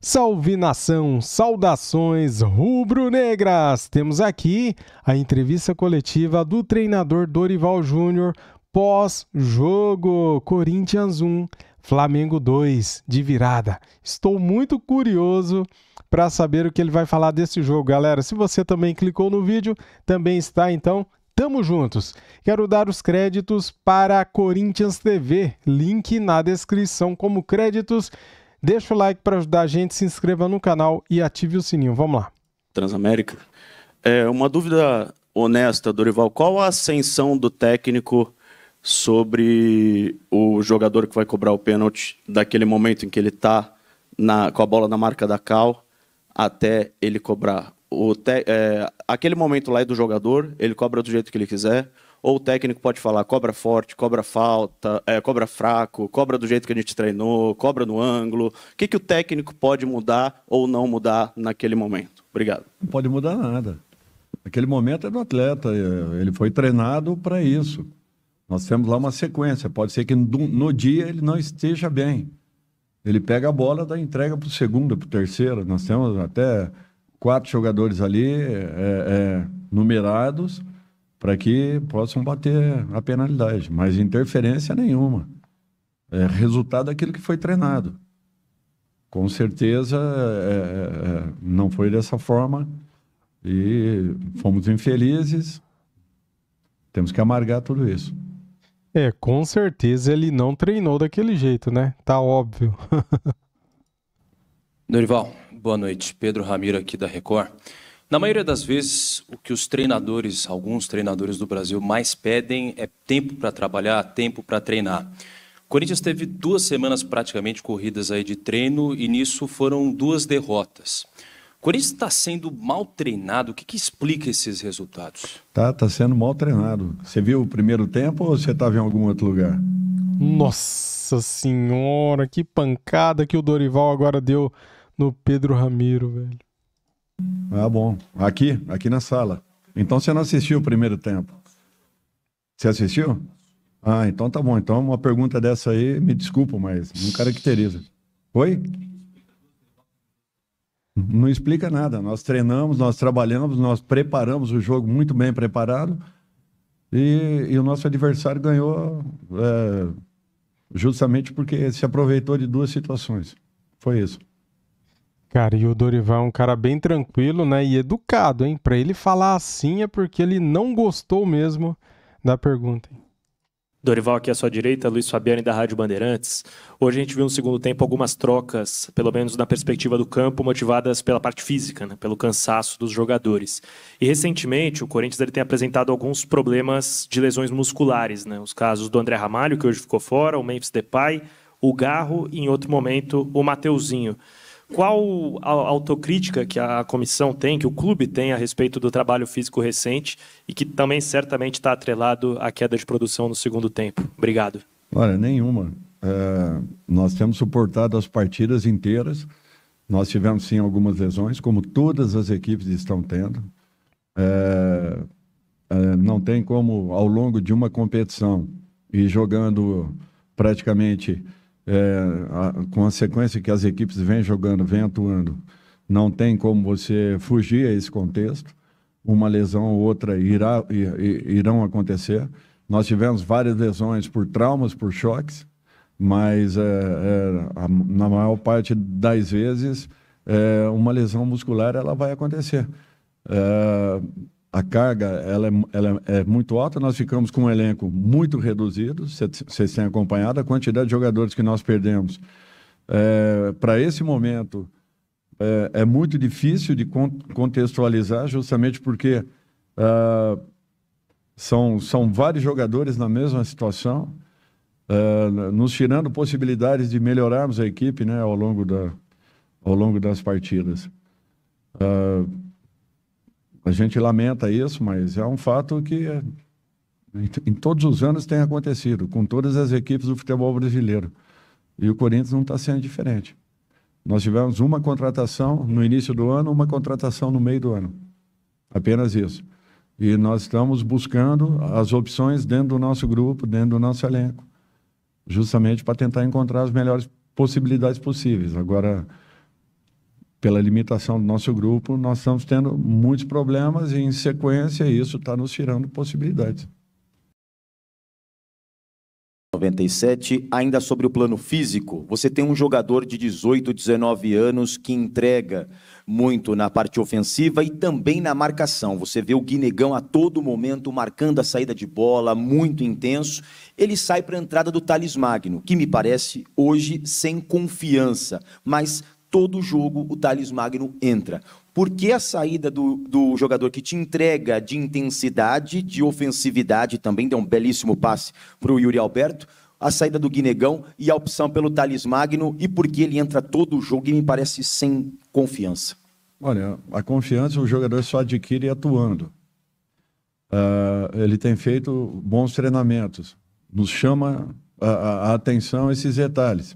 Salve nação, saudações rubro-negras! Temos aqui a entrevista coletiva do treinador Dorival Júnior pós-jogo Corinthians 1, Flamengo 2 de virada. Estou muito curioso para saber o que ele vai falar desse jogo, galera. Se você também clicou no vídeo, também está, então, tamo juntos. Quero dar os créditos para a Corinthians TV, link na descrição como créditos. Deixa o like para ajudar a gente, se inscreva no canal e ative o sininho. Vamos lá. Transamérica. Uma dúvida honesta, Dorival. Qual a ascensão do técnico sobre o jogador que vai cobrar o pênalti daquele momento em que ele está com a bola na marca da cal até ele cobrar? Aquele momento lá é do jogador, ele cobra do jeito que ele quiser, ou o técnico pode falar, cobra forte, cobra falta, cobra fraco, cobra do jeito que a gente treinou, cobra no ângulo. O que o técnico pode mudar ou não mudar naquele momento? Obrigado. Não pode mudar nada. Aquele momento é do atleta, ele foi treinado para isso. Nós temos lá uma sequência, pode ser que no dia ele não esteja bem. Ele pega a bola, dá entrega para o segundo, para o terceiro. Nós temos até 4 jogadores ali numerados, para que possam bater a penalidade, mas interferência nenhuma. É resultado daquilo que foi treinado. Com certeza não foi dessa forma e fomos infelizes. Temos que amargar tudo isso. Com certeza ele não treinou daquele jeito, né? Tá óbvio. Dorival, boa noite. Pedro Ramiro aqui da Record. Na maioria das vezes, o que alguns treinadores do Brasil mais pedem é tempo para trabalhar, tempo para treinar. O Corinthians teve 2 semanas praticamente corridas aí de treino e nisso foram 2 derrotas. O Corinthians está sendo mal treinado, o que explica esses resultados? Tá sendo mal treinado. Você viu o primeiro tempo ou você estava em algum outro lugar? Nossa senhora, que pancada que o Dorival agora deu no Pedro Ramiro, velho. Ah, bom. Aqui na sala. Então você não assistiu o primeiro tempo? Você assistiu? Ah, então tá bom. Então uma pergunta dessa aí, me desculpa, mas não caracteriza. Oi? Não explica nada. Nós treinamos, nós trabalhamos, nós preparamos o jogo muito bem preparado e o nosso adversário ganhou justamente porque se aproveitou de 2 situações. Foi isso. Cara, e o Dorival é um cara bem tranquilo, né? E educado, hein? Pra ele falar assim é porque ele não gostou mesmo da pergunta. Dorival, aqui à sua direita, Luiz Fabiani da Rádio Bandeirantes. Hoje a gente viu no segundo tempo algumas trocas, pelo menos na perspectiva do campo, motivadas pela parte física, né? Pelo cansaço dos jogadores. E recentemente o Corinthians ele tem apresentado alguns problemas de lesões musculares, né? Os casos do André Ramalho, que hoje ficou fora, o Memphis Depay, o Garro e em outro momento o Mateuzinho. Qual a autocrítica que a comissão tem, que o clube tem a respeito do trabalho físico recente e que também certamente está atrelado à queda de produção no segundo tempo? Obrigado. Olha, nenhuma. Nós temos suportado as partidas inteiras. Nós tivemos, sim, algumas lesões, como todas as equipes estão tendo. Não tem como, ao longo de uma competição, ir jogando praticamente... com a sequência que as equipes vêm jogando, vêm atuando, não tem como você fugir a esse contexto. Uma lesão ou outra irão acontecer. Nós tivemos várias lesões por traumas, por choques, mas na maior parte das vezes uma lesão muscular ela vai acontecer. A carga ela é muito alta, nós ficamos com um elenco muito reduzido, vocês têm acompanhado a quantidade de jogadores que nós perdemos. Para esse momento, é muito difícil de contextualizar, justamente porque são vários jogadores na mesma situação, nos tirando possibilidades de melhorarmos a equipe, né, ao longo das partidas. A gente lamenta isso, mas é um fato que em todos os anos tem acontecido, com todas as equipes do futebol brasileiro. E o Corinthians não está sendo diferente. Nós tivemos uma contratação no início do ano, uma contratação no meio do ano. Apenas isso. E nós estamos buscando as opções dentro do nosso grupo, dentro do nosso elenco, justamente para tentar encontrar as melhores possibilidades possíveis. Agora, pela limitação do nosso grupo, nós estamos tendo muitos problemas e, em sequência, isso está nos tirando possibilidades. 97, ainda sobre o plano físico, você tem um jogador de 18, 19 anos que entrega muito na parte ofensiva e também na marcação. Você vê o Guinegão a todo momento marcando a saída de bola, muito intenso. Ele sai para a entrada do Thales Magno, que me parece hoje sem confiança, mas todo jogo o Thales Magno entra. Por que a saída do jogador que te entrega de intensidade, de ofensividade, também deu um belíssimo passe para o Yuri Alberto, a saída do Guinegão e a opção pelo Thales Magno, e por que ele entra todo o jogo e me parece sem confiança? Olha, a confiança o jogador só adquire atuando. Ele tem feito bons treinamentos, nos chama a atenção esses detalhes.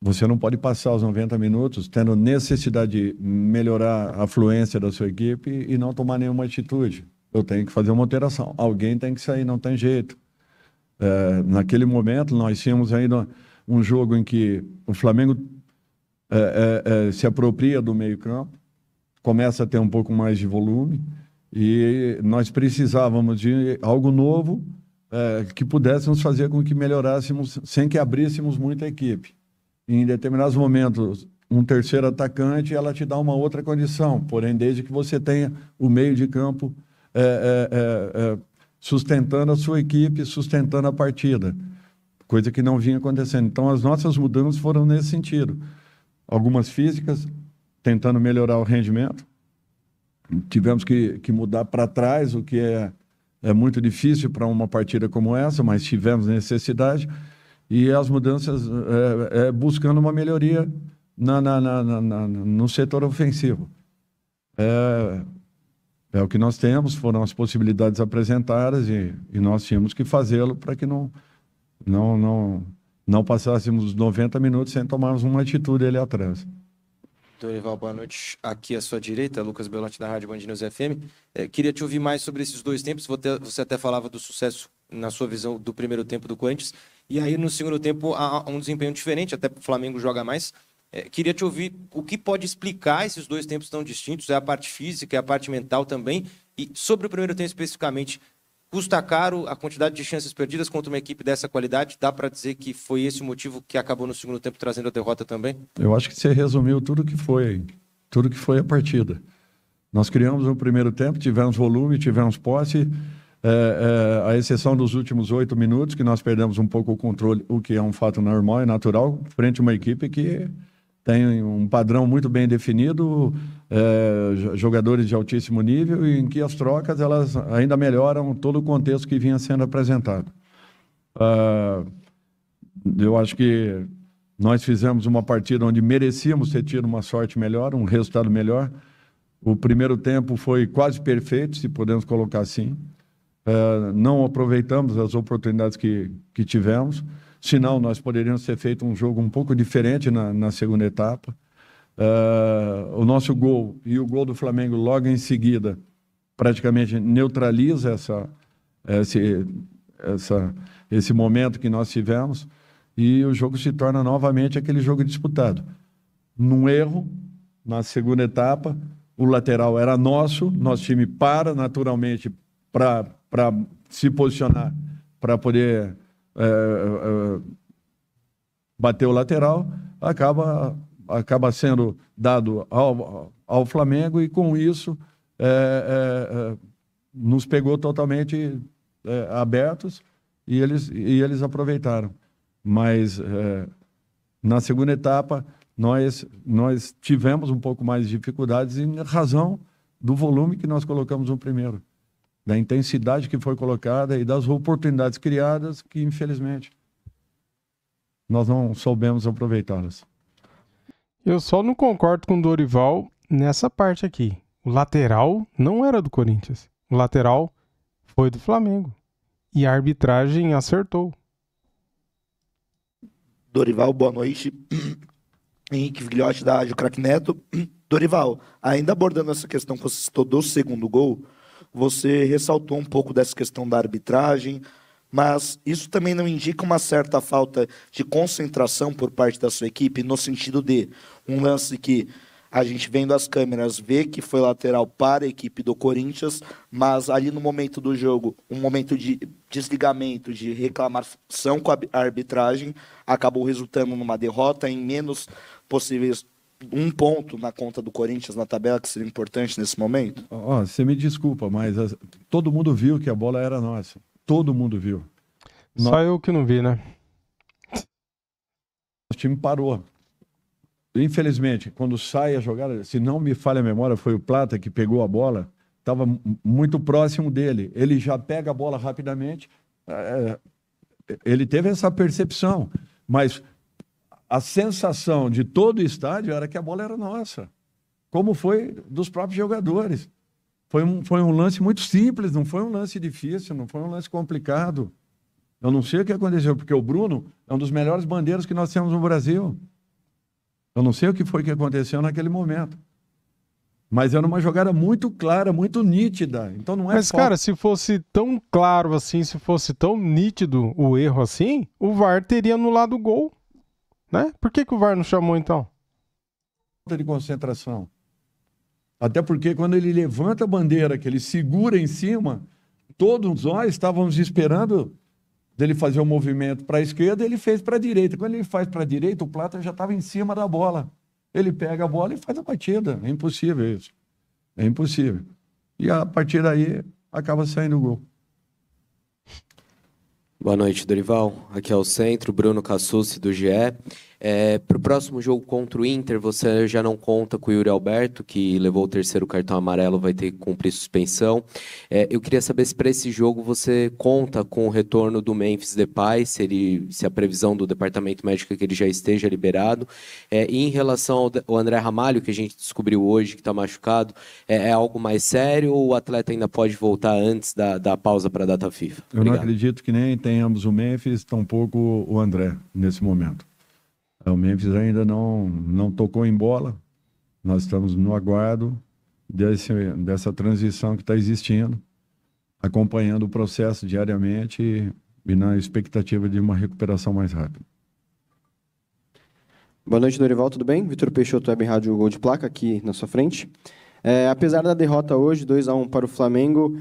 Você não pode passar os 90 minutos tendo necessidade de melhorar a fluência da sua equipe e não tomar nenhuma atitude. Eu tenho que fazer uma alteração. Alguém tem que sair, não tem jeito. Naquele momento, nós tínhamos ainda um jogo em que o Flamengo se apropria do meio-campo, começa a ter um pouco mais de volume e nós precisávamos de algo novo que pudesse nos fazer com que melhorássemos sem que abríssemos muito a equipe. Em determinados momentos, um terceiro atacante, ela te dá uma outra condição, porém, desde que você tenha o meio de campo sustentando a sua equipe, sustentando a partida, coisa que não vinha acontecendo. Então, as nossas mudanças foram nesse sentido. Algumas físicas, tentando melhorar o rendimento. Tivemos que mudar para trás, o que é muito difícil para uma partida como essa, mas tivemos necessidade. E as mudanças buscando uma melhoria no setor ofensivo. É o que nós temos, foram as possibilidades apresentadas e nós tínhamos que fazê-lo para que não passássemos os 90 minutos sem tomarmos uma atitude ali atrás. Dorival, boa noite. Aqui à sua direita, Lucas Belotti da Rádio Band News FM. Queria te ouvir mais sobre esses dois tempos. Você até falava do sucesso, na sua visão, do primeiro tempo do Corinthians. E aí, no segundo tempo, há um desempenho diferente, até o Flamengo joga mais. Queria te ouvir o que pode explicar esses dois tempos tão distintos. É a parte física, é a parte mental também. E sobre o primeiro tempo especificamente, custa caro a quantidade de chances perdidas contra uma equipe dessa qualidade? Dá para dizer que foi esse o motivo que acabou no segundo tempo trazendo a derrota também? Eu acho que você resumiu tudo que foi a partida. Nós criamos no primeiro tempo, tivemos volume, tivemos posse, a exceção dos últimos 8 minutos, que nós perdemos um pouco o controle, o que é um fato normal e natural, frente a uma equipe que tem um padrão muito bem definido, jogadores de altíssimo nível, e em que as trocas elas ainda melhoram todo o contexto que vinha sendo apresentado. Eu acho que nós fizemos uma partida onde merecíamos ter tido uma sorte melhor, um resultado melhor. O primeiro tempo foi quase perfeito, se podemos colocar assim. Não aproveitamos as oportunidades que tivemos, senão nós poderíamos ter feito um jogo um pouco diferente na segunda etapa. O nosso gol e o gol do Flamengo logo em seguida praticamente neutraliza esse momento que nós tivemos e o jogo se torna novamente aquele jogo disputado. Num erro, na segunda etapa, o lateral era nosso time para naturalmente para se posicionar, para poder bater o lateral, acaba sendo dado ao Flamengo e com isso nos pegou totalmente abertos e eles aproveitaram. Mas na segunda etapa nós tivemos um pouco mais de dificuldades em razão do volume que nós colocamos no primeiro, da intensidade que foi colocada e das oportunidades criadas que, infelizmente, nós não soubemos aproveitá-las. Eu só não concordo com o Dorival nessa parte aqui. O lateral não era do Corinthians. O lateral foi do Flamengo. E a arbitragem acertou. Dorival, boa noite. Henrique Vigliotti, da Rádio Craque Neto. Dorival, ainda abordando essa questão que você citou do segundo gol, você ressaltou um pouco dessa questão da arbitragem, Mas isso também não indica uma certa falta de concentração por parte da sua equipe, no sentido de um lance que a gente vendo as câmeras vê que foi lateral para a equipe do Corinthians, mas ali no momento do jogo, um momento de desligamento, de reclamação com a arbitragem, acabou resultando numa derrota em menos possíveis 1 ponto na conta do Corinthians na tabela, que seria importante nesse momento? Você me desculpa, mas todo mundo viu que a bola era nossa. Todo mundo viu. Só eu que não vi, né? O time parou. Infelizmente, quando sai a jogada, se não me falha a memória, foi o Plata que pegou a bola, estava muito próximo dele. Ele já pega a bola rapidamente. Ele teve essa percepção, mas a sensação de todo o estádio era que a bola era nossa, como foi dos próprios jogadores. Foi um lance muito simples, não foi um lance difícil, não foi um lance complicado. Eu não sei o que aconteceu, porque o Bruno é um dos melhores bandeiros que nós temos no Brasil. Eu não sei o que foi que aconteceu naquele momento. Mas era uma jogada muito clara, muito nítida. Então não é Mas, cara, se fosse tão claro assim, se fosse tão nítido o erro assim, o VAR teria anulado o gol, né? Por que o VAR não chamou, então? Falta de concentração. Até porque quando ele levanta a bandeira, que ele segura em cima, todos nós estávamos esperando dele fazer um movimento para a esquerda, ele fez para a direita. Quando ele faz para a direita, o Plata já estava em cima da bola. Ele pega a bola e faz a batida. É impossível isso. É impossível. E a partir daí, acaba saindo o gol. Boa noite, Dorival. Aqui é o Centro, Bruno Cassucci, do GE. Para o próximo jogo contra o Inter, você já não conta com o Yuri Alberto, que levou o 3º cartão amarelo, vai ter que cumprir suspensão. Eu queria saber se para esse jogo você conta com o retorno do Memphis Depay, se a previsão do departamento médico é que ele já esteja liberado. E em relação ao André Ramalho, que a gente descobriu hoje que está machucado, é algo mais sério ou o atleta ainda pode voltar antes da pausa para a data FIFA? Obrigado. Eu não acredito que nem tenhamos o Memphis, tampouco o André, nesse momento. O Memphis ainda não tocou em bola. Nós estamos no aguardo dessa transição que está existindo, acompanhando o processo diariamente e na expectativa de uma recuperação mais rápida. Boa noite, Dorival, tudo bem? Vitor Peixoto, Web Rádio Gol de Placa, aqui na sua frente. Apesar da derrota hoje, 2-1 para o Flamengo,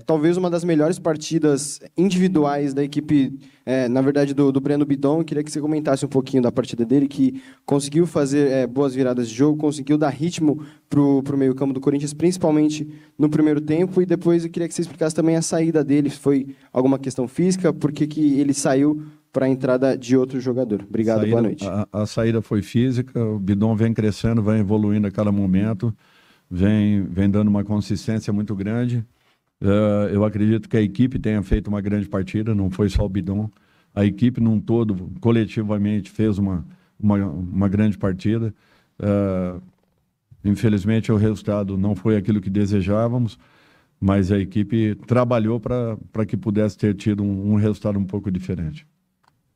talvez uma das melhores partidas individuais da equipe, na verdade, do Breno Bidon. Eu queria que você comentasse um pouquinho da partida dele, que conseguiu fazer boas viradas de jogo, conseguiu dar ritmo para o meio-campo do Corinthians, principalmente no primeiro tempo, e depois eu queria que você explicasse também a saída dele. Foi alguma questão física? Por que ele saiu para a entrada de outro jogador? Obrigado, boa noite. A saída foi física, o Bidon vem crescendo, vai evoluindo a cada momento, vem dando uma consistência muito grande. Eu acredito que a equipe tenha feito uma grande partida, não foi só o Bidon. A equipe num todo, coletivamente, fez uma grande partida. Infelizmente, o resultado não foi aquilo que desejávamos, mas a equipe trabalhou para que pudesse ter tido um resultado um pouco diferente.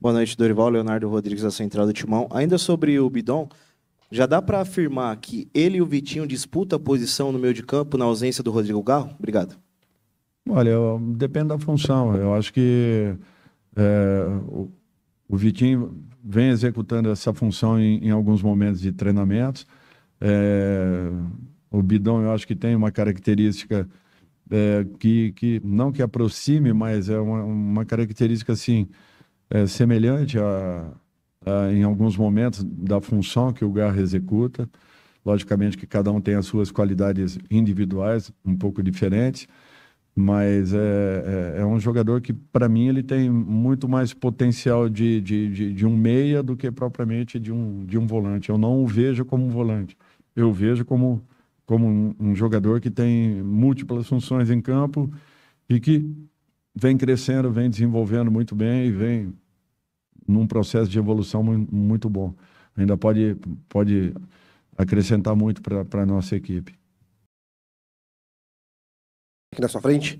Boa noite, Dorival. Leonardo Rodrigues, da Central do Timão. Ainda sobre o Bidon, já dá para afirmar que ele e o Vitinho disputam a posição no meio de campo na ausência do Rodrigo Garro? Obrigado. Olha, depende da função. Eu acho que o Vitinho vem executando essa função em alguns momentos de treinamentos. O Bidon, eu acho que tem uma característica que não que aproxime, mas é uma característica assim, semelhante em alguns momentos da função que o Garro executa. Logicamente que cada um tem as suas qualidades individuais um pouco diferentes, mas é um jogador que, para mim, ele tem muito mais potencial de um meia do que propriamente de um volante. Eu não o vejo como um volante, eu vejo como um jogador que tem múltiplas funções em campo e que vem crescendo, vem desenvolvendo muito bem e vem num processo de evolução muito bom. Ainda pode acrescentar muito para a nossa equipe. Aqui na sua frente.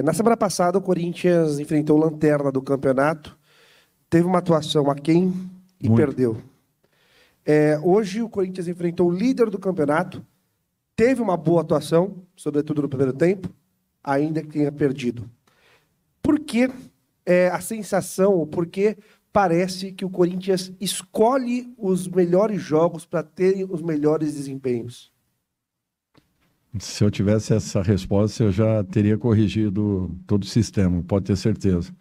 Na semana passada, o Corinthians enfrentou o Lanterna do campeonato, teve uma atuação aquém e perdeu. Hoje, o Corinthians enfrentou o líder do campeonato, teve uma boa atuação, sobretudo no primeiro tempo, ainda que tenha perdido. Por que que a sensação, porque parece que o Corinthians escolhe os melhores jogos para terem os melhores desempenhos? Se eu tivesse essa resposta, eu já teria corrigido todo o sistema, pode ter certeza.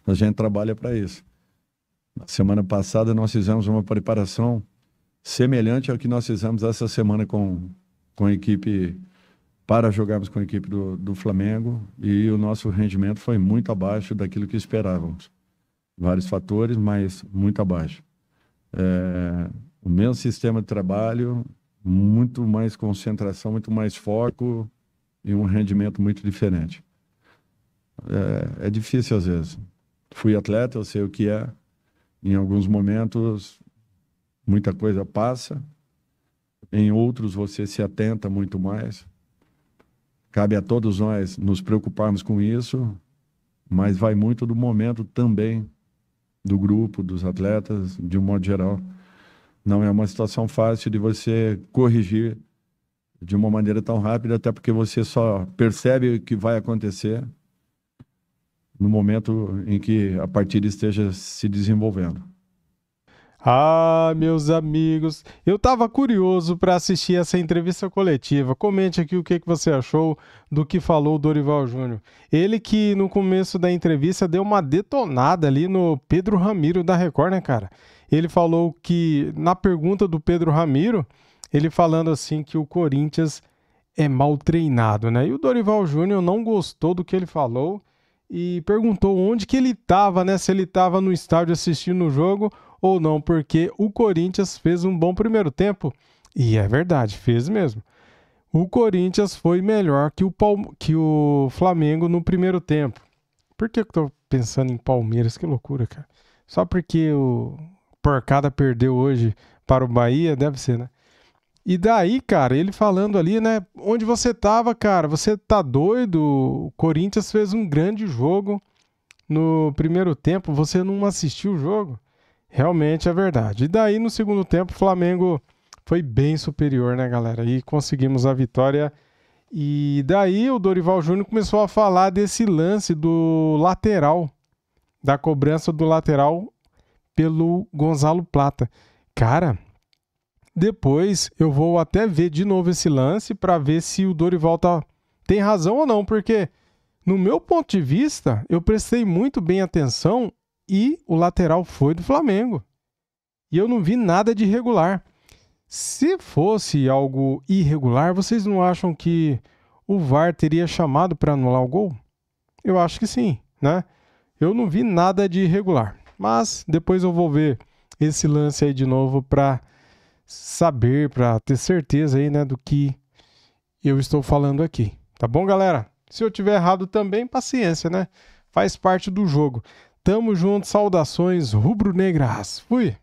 A gente trabalha para isso. Na semana passada, nós fizemos uma preparação semelhante ao que nós fizemos essa semana com a equipe, para jogarmos com a equipe do Flamengo, e o nosso rendimento foi muito abaixo daquilo que esperávamos. Vários fatores, mas muito abaixo. O mesmo sistema de trabalho, muito mais concentração, muito mais foco e um rendimento muito diferente. É difícil às vezes. Fui atleta, eu sei o que é. Em alguns momentos, muita coisa passa. Em outros, você se atenta muito mais. Cabe a todos nós nos preocuparmos com isso, mas vai muito do momento também do grupo, dos atletas, de um modo geral. Não é uma situação fácil de você corrigir de uma maneira tão rápida, até porque você só percebe o que vai acontecer no momento em que a partida esteja se desenvolvendo. Ah, meus amigos, eu estava curioso para assistir essa entrevista coletiva. Comente aqui o que você achou do que falou o Dorival Júnior. Ele que no começo da entrevista deu uma detonada ali no Pedro Ramiro da Record, né, cara? Ele falou que, na pergunta do Pedro Ramiro, ele falando assim que o Corinthians é mal treinado, né? E o Dorival Júnior não gostou do que ele falou e perguntou onde que ele estava, né? Se ele estava no estádio assistindo o jogo ou não, porque o Corinthians fez um bom primeiro tempo. E é verdade, fez mesmo. O Corinthians foi melhor que o Flamengo no primeiro tempo. Por que eu tô pensando em Palmeiras? Que loucura, cara. Só porque o Porcada perdeu hoje para o Bahia, deve ser, né? E daí, cara, ele falando ali, né? Onde você tava, cara? Você tá doido? O Corinthians fez um grande jogo no primeiro tempo. Você não assistiu o jogo? Realmente é verdade. E daí, no segundo tempo, o Flamengo foi bem superior, né, galera? E conseguimos a vitória. E daí, o Dorival Júnior começou a falar desse lance do lateral, da cobrança do lateral pelo Gonzalo Plata. Cara, depois eu vou até ver de novo esse lance para ver se o Dorival tem razão ou não, porque no meu ponto de vista, eu prestei muito bem atenção e o lateral foi do Flamengo. E eu não vi nada de irregular. Se fosse algo irregular, vocês não acham que o VAR teria chamado para anular o gol? Eu acho que sim, né? Eu não vi nada de irregular. Mas depois eu vou ver esse lance aí de novo para saber, para ter certeza aí, né, do que eu estou falando aqui. Tá bom, galera? Se eu tiver errado também, paciência, né? Faz parte do jogo. Tamo junto, saudações rubro-negras. Fui!